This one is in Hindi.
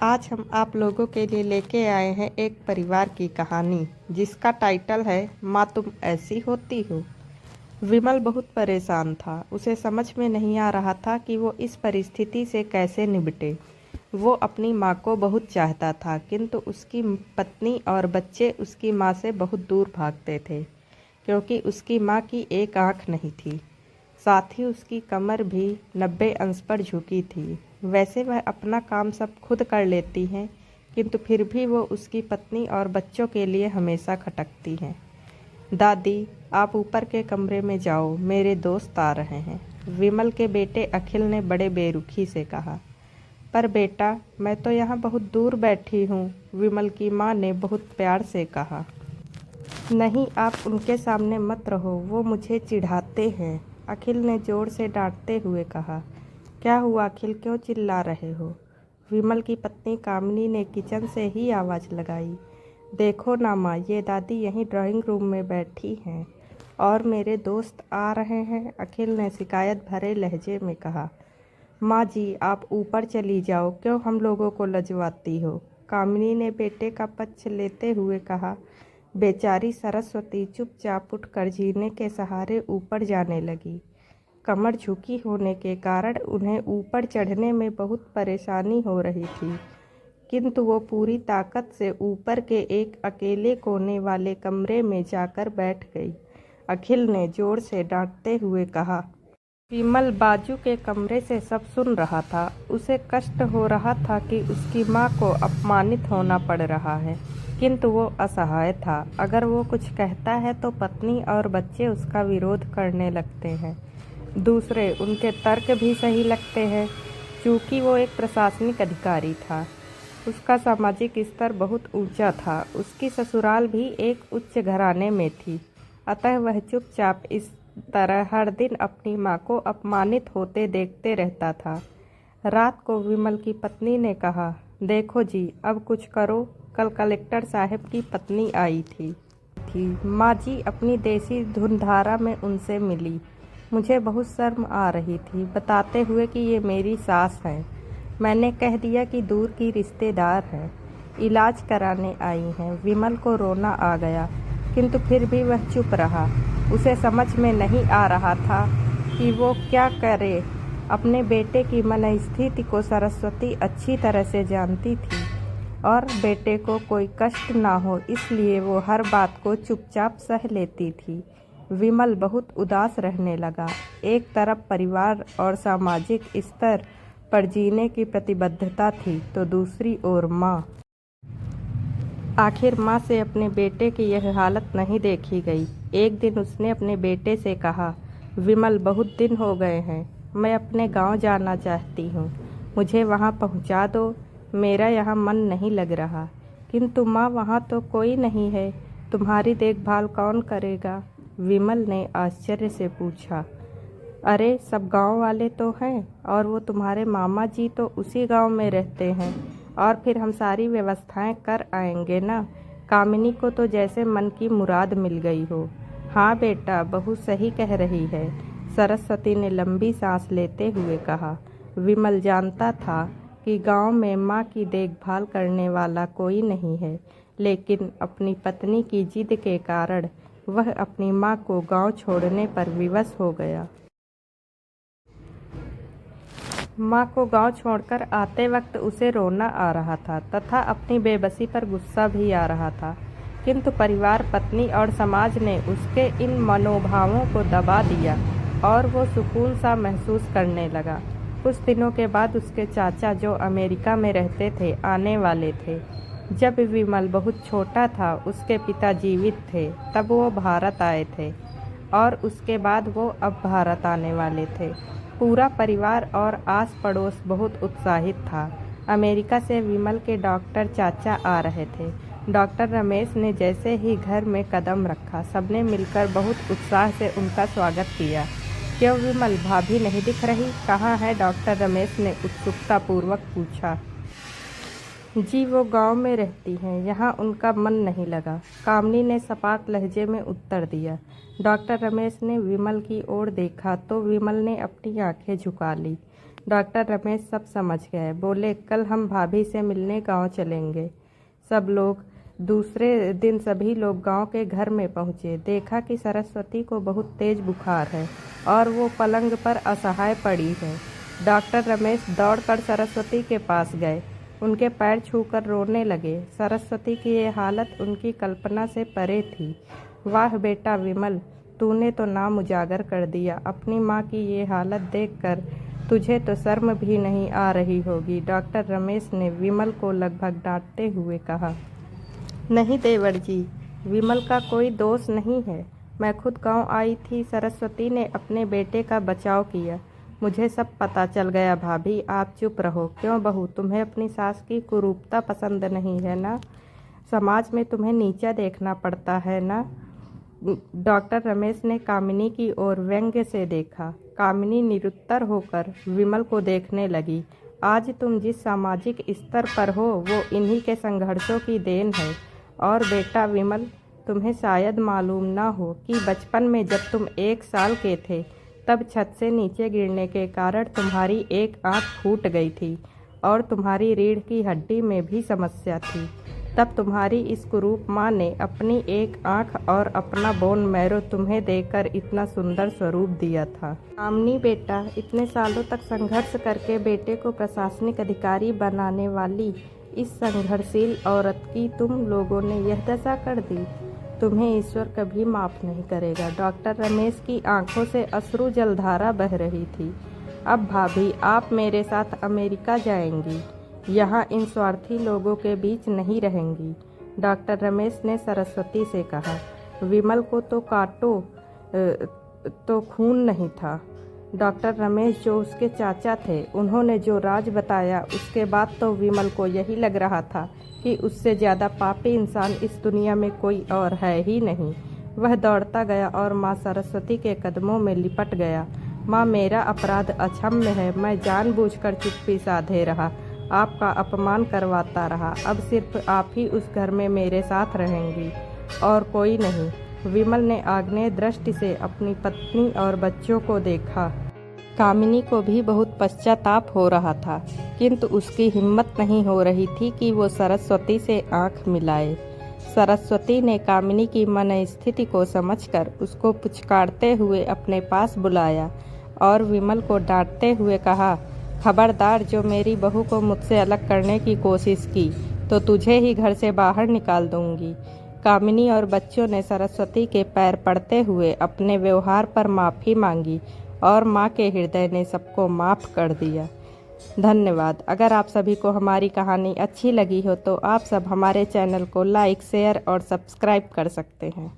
आज हम आप लोगों के लिए लेके आए हैं एक परिवार की कहानी जिसका टाइटल है माँ तुम ऐसी होती हो। विमल बहुत परेशान था। उसे समझ में नहीं आ रहा था कि वो इस परिस्थिति से कैसे निपटे। वो अपनी माँ को बहुत चाहता था, किंतु उसकी पत्नी और बच्चे उसकी माँ से बहुत दूर भागते थे क्योंकि उसकी माँ की एक आँख नहीं थी। साथ ही उसकी कमर भी 90 अंश पर झुकी थी। वैसे वह अपना काम सब खुद कर लेती हैं, किंतु फिर भी वो उसकी पत्नी और बच्चों के लिए हमेशा खटकती हैं। दादी, आप ऊपर के कमरे में जाओ, मेरे दोस्त आ रहे हैं, विमल के बेटे अखिल ने बड़े बेरुखी से कहा। पर बेटा, मैं तो यहाँ बहुत दूर बैठी हूँ, विमल की माँ ने बहुत प्यार से कहा। नहीं, आप उनके सामने मत रहो, वो मुझे चिढ़ाते हैं, अखिल ने जोर से डांटते हुए कहा। क्या हुआ अखिल, क्यों चिल्ला रहे हो? विमल की पत्नी कामिनी ने किचन से ही आवाज़ लगाई। देखो ना माँ, ये दादी यहीं ड्राइंग रूम में बैठी हैं और मेरे दोस्त आ रहे हैं, अखिल ने शिकायत भरे लहजे में कहा। माँ जी, आप ऊपर चली जाओ, क्यों हम लोगों को लजवाती हो? कामिनी ने बेटे का पक्ष लेते हुए कहा। बेचारी सरस्वती चुपचाप उठकर जीने के सहारे ऊपर जाने लगी। कमर झुकी होने के कारण उन्हें ऊपर चढ़ने में बहुत परेशानी हो रही थी, किंतु वो पूरी ताकत से ऊपर के एक अकेले कोने वाले कमरे में जाकर बैठ गई। अखिल ने जोर से डांटते हुए कहा। विमल बाजू के कमरे से सब सुन रहा था। उसे कष्ट हो रहा था कि उसकी माँ को अपमानित होना पड़ रहा है, किंतु वो असहाय था। अगर वो कुछ कहता है तो पत्नी और बच्चे उसका विरोध करने लगते हैं। दूसरे उनके तर्क भी सही लगते हैं। चूँकि वो एक प्रशासनिक अधिकारी था, उसका सामाजिक स्तर बहुत ऊंचा था। उसकी ससुराल भी एक उच्च घराने में थी, अतः वह चुपचाप इस तरह हर दिन अपनी माँ को अपमानित होते देखते रहता था। रात को विमल की पत्नी ने कहा, देखो जी, अब कुछ करो, कल कलेक्टर साहब की पत्नी आई थी। माँ जी अपनी देसी धुनधारा में उनसे मिली। मुझे बहुत शर्म आ रही थी, बताते हुए कि ये मेरी सास हैं। मैंने कह दिया कि दूर की रिश्तेदार हैं, इलाज कराने आई हैं। विमल को रोना आ गया, किंतु फिर भी वह चुप रहा। उसे समझ में नहीं आ रहा था कि वो क्या करे। अपने बेटे की मनस्थिति को सरस्वती अच्छी तरह से जानती थी और बेटे को कोई कष्ट ना हो, इसलिए वो हर बात को चुपचाप सह लेती थी। विमल बहुत उदास रहने लगा। एक तरफ परिवार और सामाजिक स्तर पर जीने की प्रतिबद्धता थी, तो दूसरी ओर माँ। आखिर माँ से अपने बेटे की यह हालत नहीं देखी गई। एक दिन उसने अपने बेटे से कहा, विमल, बहुत दिन हो गए हैं, मैं अपने गांव जाना चाहती हूँ, मुझे वहाँ पहुँचा दो, मेरा यहाँ मन नहीं लग रहा। किंतु माँ, वहाँ तो कोई नहीं है, तुम्हारी देखभाल कौन करेगा? विमल ने आश्चर्य से पूछा। अरे, सब गांव वाले तो हैं, और वो तुम्हारे मामा जी तो उसी गांव में रहते हैं, और फिर हम सारी व्यवस्थाएं कर आएंगे ना। कामिनी को तो जैसे मन की मुराद मिल गई हो। हाँ बेटा, बहू सही कह रही है, सरस्वती ने लंबी सांस लेते हुए कहा। विमल जानता था कि गांव में माँ की देखभाल करने वाला कोई नहीं है, लेकिन अपनी पत्नी की जिद के कारण वह अपनी माँ को गांव छोड़ने पर विवश हो गया। माँ को गांव छोड़कर आते वक्त उसे रोना आ रहा था तथा अपनी बेबसी पर गुस्सा भी आ रहा था, किंतु परिवार, पत्नी और समाज ने उसके इन मनोभावों को दबा दिया और वो सुकून सा महसूस करने लगा। कुछ दिनों के बाद उसके चाचा, जो अमेरिका में रहते थे, आने वाले थे। जब विमल बहुत छोटा था, उसके पिता जीवित थे, तब वो भारत आए थे और उसके बाद वो अब भारत आने वाले थे। पूरा परिवार और आस पड़ोस बहुत उत्साहित था। अमेरिका से विमल के डॉक्टर चाचा आ रहे थे। डॉक्टर रमेश ने जैसे ही घर में कदम रखा, सबने मिलकर बहुत उत्साह से उनका स्वागत किया। क्यों विमल, भाभी नहीं दिख रही, कहाँ है? डॉक्टर रमेश ने उत्सुकतापूर्वक पूछा। जी, वो गांव में रहती हैं, यहाँ उनका मन नहीं लगा, कामिनी ने सपाट लहजे में उत्तर दिया। डॉक्टर रमेश ने विमल की ओर देखा तो विमल ने अपनी आंखें झुका ली। डॉक्टर रमेश सब समझ गए। बोले, कल हम भाभी से मिलने गांव चलेंगे। दूसरे दिन सभी लोग गांव के घर में पहुंचे। देखा कि सरस्वती को बहुत तेज बुखार है और वो पलंग पर असहाय पड़ी है। डॉक्टर रमेश दौड़कर सरस्वती के पास गए, उनके पैर छूकर रोने लगे। सरस्वती की ये हालत उनकी कल्पना से परे थी। वाह बेटा विमल, तूने तो नाम उजागर कर दिया। अपनी माँ की ये हालत देखकर तुझे तो शर्म भी नहीं आ रही होगी। डॉक्टर रमेश ने विमल को लगभग डांटते हुए कहा। नहीं देवर जी, विमल का कोई दोष नहीं है। मैं खुद गांव आई थी। सरस्वती ने अपने बेटे का बचाव किया। मुझे सब पता चल गया। भाभी आप चुप रहो। क्यों बहू, तुम्हें अपनी सास की कुरूपता पसंद नहीं है ना? समाज में तुम्हें नीचा देखना पड़ता है ना? डॉक्टर रमेश ने कामिनी की ओर व्यंग्य से देखा। कामिनी निरुत्तर होकर विमल को देखने लगी। आज तुम जिस सामाजिक स्तर पर हो वो इन्हीं के संघर्षों की देन है। और बेटा विमल, तुम्हें शायद मालूम ना हो कि बचपन में जब तुम 1 साल के थे तब छत से नीचे गिरने के कारण तुम्हारी एक आंख फूट गई थी और तुम्हारी रीढ़ की हड्डी में भी समस्या थी। तब तुम्हारी इस कुरूप माँ ने अपनी एक आंख और अपना बोन मैरो तुम्हें देकर इतना सुंदर स्वरूप दिया था। कामनी बेटा, इतने सालों तक संघर्ष करके बेटे को प्रशासनिक अधिकारी बनाने वाली इस संघर्षशील औरत की तुम लोगों ने यह दशा कर दी। तुम्हें ईश्वर कभी माफ़ नहीं करेगा। डॉक्टर रमेश की आंखों से अश्रु जलधारा बह रही थी। अब भाभी आप मेरे साथ अमेरिका जाएंगी, यहाँ इन स्वार्थी लोगों के बीच नहीं रहेंगी। डॉक्टर रमेश ने सरस्वती से कहा। विमल को तो काटो तो खून नहीं था। डॉक्टर रमेश जो उसके चाचा थे, उन्होंने जो राज बताया उसके बाद तो विमल को यही लग रहा था कि उससे ज़्यादा पापी इंसान इस दुनिया में कोई और है ही नहीं। वह दौड़ता गया और माँ सरस्वती के कदमों में लिपट गया। माँ, मेरा अपराध अक्षम्य है। मैं जानबूझकर चुप्पी साधे रहा, आपका अपमान करवाता रहा। अब सिर्फ आप ही उस घर में मेरे साथ रहेंगी और कोई नहीं। विमल ने आग्नेय दृष्टि से अपनी पत्नी और बच्चों को देखा। कामिनी को भी बहुत पश्चाताप हो रहा था, किंतु उसकी हिम्मत नहीं हो रही थी कि वो सरस्वती से आंख मिलाए। सरस्वती ने कामिनी की मन स्थिति को समझकर उसको पुचकारते हुए अपने पास बुलाया और विमल को डांटते हुए कहा, खबरदार, जो मेरी बहू को मुझसे अलग करने की कोशिश की तो तुझे ही घर से बाहर निकाल दूंगी। कामिनी और बच्चों ने सरस्वती के पैर पड़ते हुए अपने व्यवहार पर माफ़ी मांगी और माँ के हृदय ने सबको माफ़ कर दिया। धन्यवाद। अगर आप सभी को हमारी कहानी अच्छी लगी हो तो आप सब हमारे चैनल को लाइक, शेयर और सब्सक्राइब कर सकते हैं।